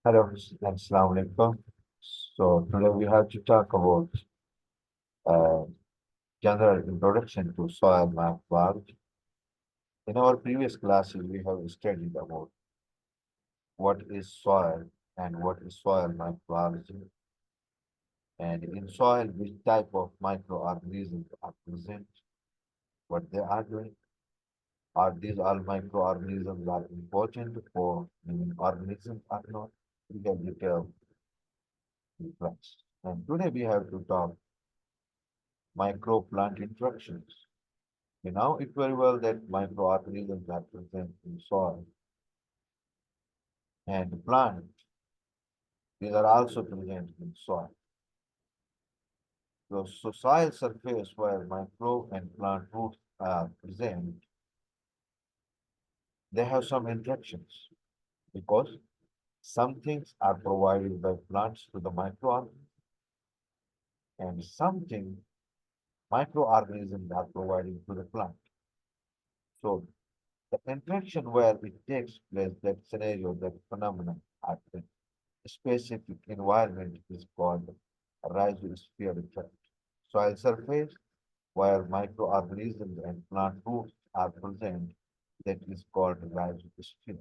Hello, Assalamu alaikum. So today we have to talk about uh, general introduction to soil microbiology. In our previous classes, we have studied about what is soil and what is soil microbiology, and in soil, which type of microorganisms are present, what they are doing. Are these all microorganisms are important for living organisms or not? We have detailed in class. And today we have to talk microplant interactions. We know it very well that microorganisms are present in soil and plant. These are also present in soil. So soil surface where microbe and plant roots are present, they have some interactions because some things are provided by plants to the microorganisms and something microorganisms are providing to the plant. So the interaction where it takes place, that scenario, that phenomenon at a specific environment is called rhizosphere effect. Soil surface where microorganisms and plant roots are present, that is called rhizosphere.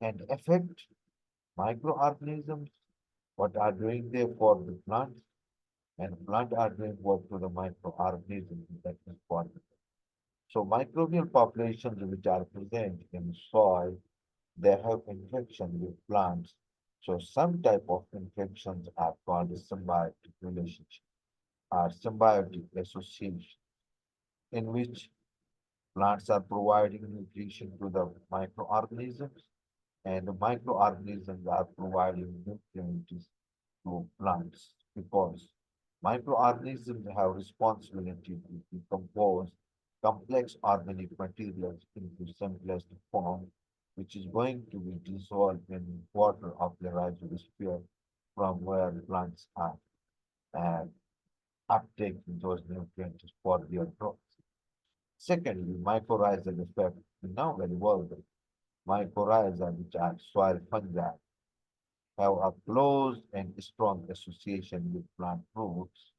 And affect microorganisms, what are doing there for the plants, and plant are doing what to the microorganisms, that is called. So microbial populations which are present in soil, they have infection with plants. So some type of infections are called symbiotic relationship or symbiotic association, in which plants are providing nutrition to the microorganisms and the microorganisms are providing nutrients to plants because microorganisms have responsibility to decompose complex organic materials into simplest form, which is going to be dissolved in water of the rhizosphere from where plants are and uptake those nutrients for their growth. Secondly, mycorrhizal effect. We know very well that mycorrhiza, which are soil fungi, have a close and strong association with plant roots.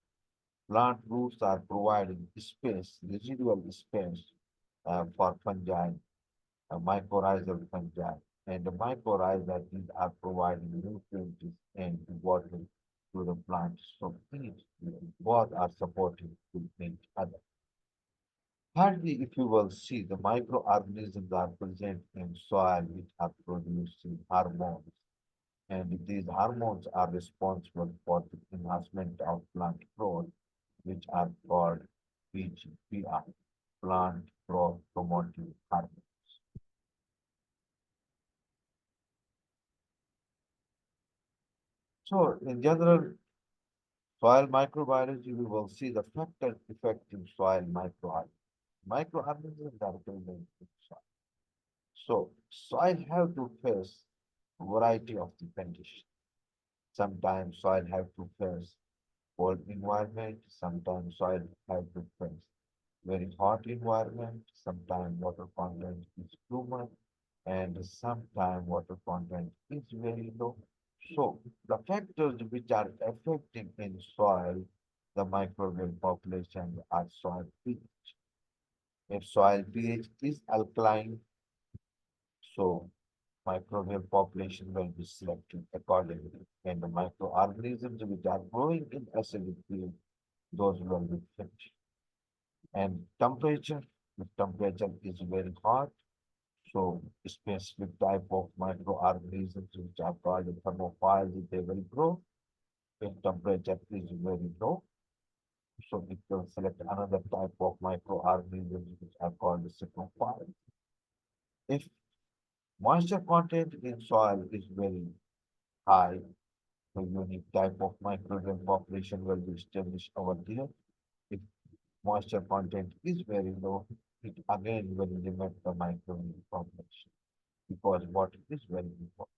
Plant roots are providing space, residual space for fungi, mycorrhizal fungi, and the mycorrhiza these are providing nutrients and water to the plants. So these both are supporting to each other. Thirdly, if you will see, the microorganisms are present in soil which are producing hormones, and these hormones are responsible for the enhancement of plant growth, which are called PGPR, plant growth promoting hormones. So, in general, soil microbiology, we will see the factor affecting soil microorganisms. Microorganisms are present in soil. So, soil have to face a variety of the conditions. Sometimes soil have to face cold environment, sometimes soil have to face very hot environment, sometimes water content is too much, and sometimes water content is very low. So the factors which are affecting in soil, the microbial population are soil pH. If soil pH is alkaline, so microbial population will be selected accordingly, and the microorganisms which are growing in acidic pH, those will be fit. And temperature, if temperature is very hot, so specific type of microorganisms which are called thermophiles, they will grow. If temperature is very low, so it will select another type of microorganisms which are called saprophiles. If moisture content in soil is very high, so unique type of microbial population will be established over there. If moisture content is very low, it again will limit the microbial population because water is very important.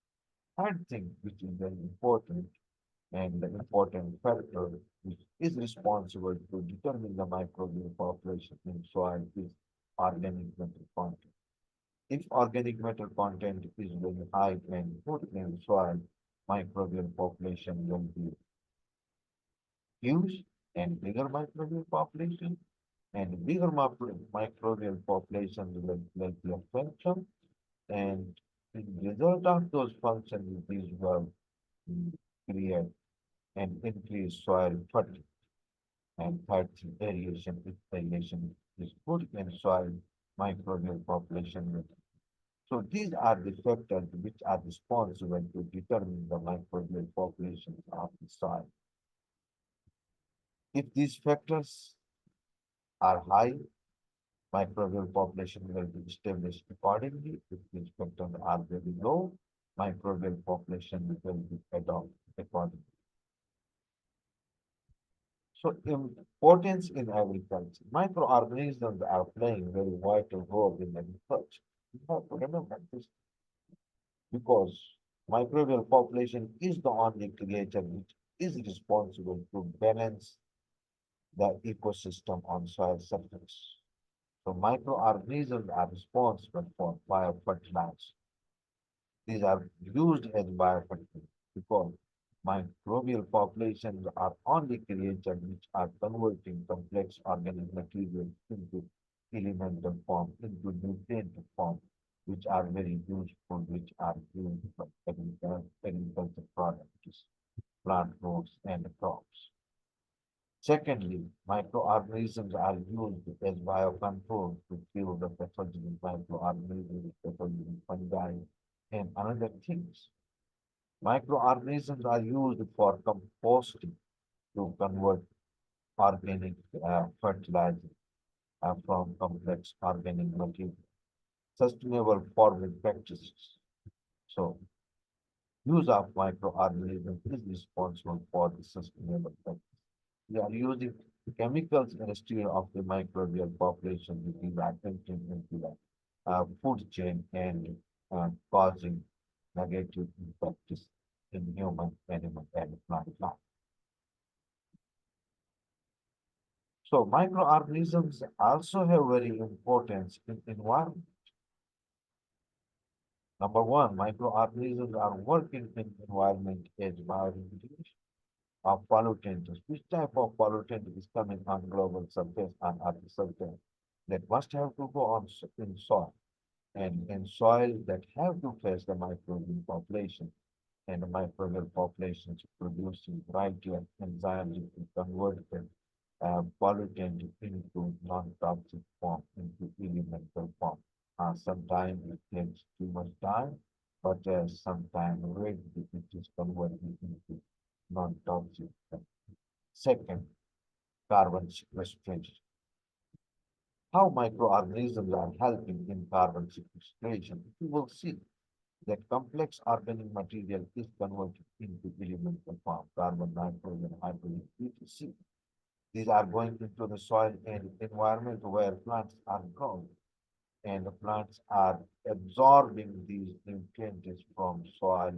Third thing, which is very important and the important factor which is responsible to determine the microbial population in soil is organic matter content. If organic matter content is very high and good in soil, microbial population will be huge and bigger microbial population and bigger microbial population will be a function and the result of those functions these will create and increase soil fertility and third aeration if aeration is good in soil microbial population will. So these are the factors which are responsible to determine the microbial populations of the soil. If these factors are high, microbial population will be established accordingly. If these factors are very low, microbial population will be adopted accordingly. So importance in agriculture. Microorganisms are playing very vital role in agriculture. You have to remember this because microbial population is the only creature which is responsible to balance the ecosystem on soil surface. So microorganisms are responsible for biofertilizer. These are used as biofertilizer because microbial populations are only creatures which are converting complex organic material into elemental form, into nutrient form, which are very useful, which are used for agriculture products, plant roots, and crops. Secondly, microorganisms are used as biocontrol to kill the pathogenic microorganisms, pathogenic fungi, and other things. Microorganisms are used for composting to convert organic fertilizer from complex organic material. Sustainable farming practices. So, use of microorganisms is responsible for the sustainable practice. We are using chemicals instead of the microbial population, which is attempting into the food chain and causing negative impacts in human, animal, and plant life. So microorganisms also have very importance in environment. Number one, microorganisms are working in environment as bioremediation of pollutants. Which type of pollutant is coming on global surface and at the surface that must have to go on in soil and in soil that have to face the microbial population and the microbial populations producing variety of enzymes to convert the pollutant into non-toxic form, into elemental form. Sometimes it takes too much time, but sometimes rapidly it is converted into non-toxic. Second, carbon sequestration. How microorganisms are helping in carbon sequestration. You will see that complex organic material is converted into elemental form, carbon, nitrogen, hydrogen, etc. These are going into the soil and environment where plants are grown, and the plants are absorbing these nutrients from soil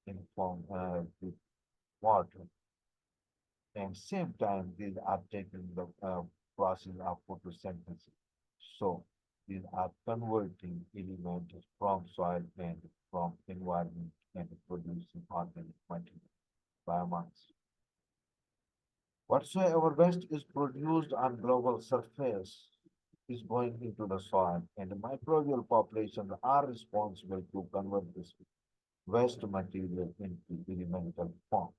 in form with water. And same time, these are taking the process of photosynthesis. So these are converting elements from soil and from environment and producing organic material, biomass. Whatsoever waste is produced on global surface is going into the soil, and the microbial populations are responsible to convert this waste material into elemental form.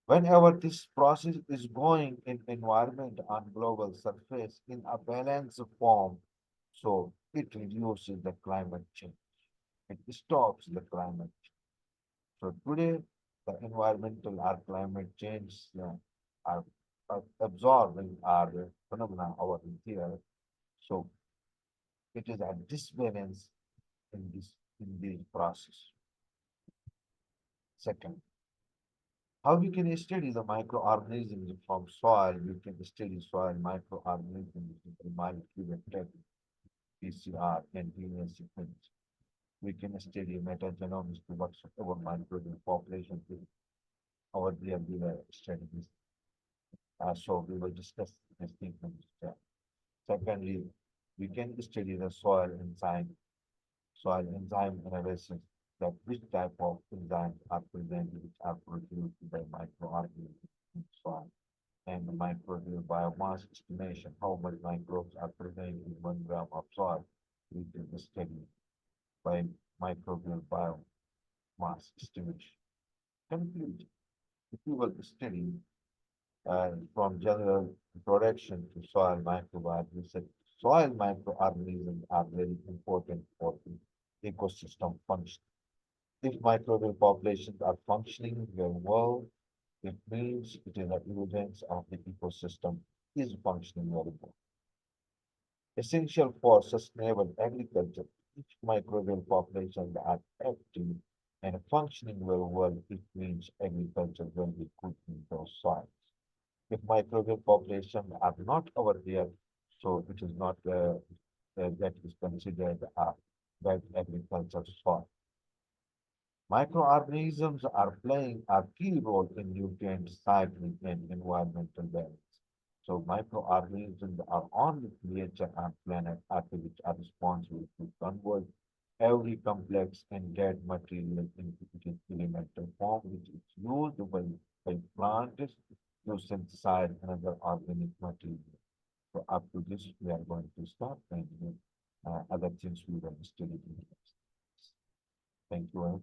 Whenever this process is going in environment on global surface in a balanced form, so it reduces the climate change. It stops the climate change. So today, the environmental or climate change are, absorbing our phenomena over here. So it is a disbalance in this process. Second, how we can study the microorganisms from soil? We can study soil microorganisms with molecular technique, PCR, and DNA sequence. We can study metagenomics to whatsoever microbial population is over there we were studying this. So we will discuss this thing in this chat. Secondly, we can study the soil enzyme analysis. that which type of enzymes are present which are produced by microorganisms in soil and the microbial biomass estimation, how much microbes are present in 1 gram of soil, which is studied by microbial biomass estimation. Conclusion. If you will study from general introduction to soil microbiology, said soil microorganisms are very important for the ecosystem function. If microbial populations are functioning very well, it means it is an evidence of the ecosystem is functioning very well. Essential for sustainable agriculture, each microbial populations are active and functioning very well, it means agriculture will be good in those soils. If microbial populations are not over there, so it is not that is considered a bad agriculture soil. Microorganisms are playing a key role in nutrient cycling and environmental balance. So microorganisms are only creature on planet Earth which are responsible to convert every complex and dead material into its elemental form, which is used by plants to synthesize another organic material. So up to this, we are going to stop and other things we will study in the next. Thank you.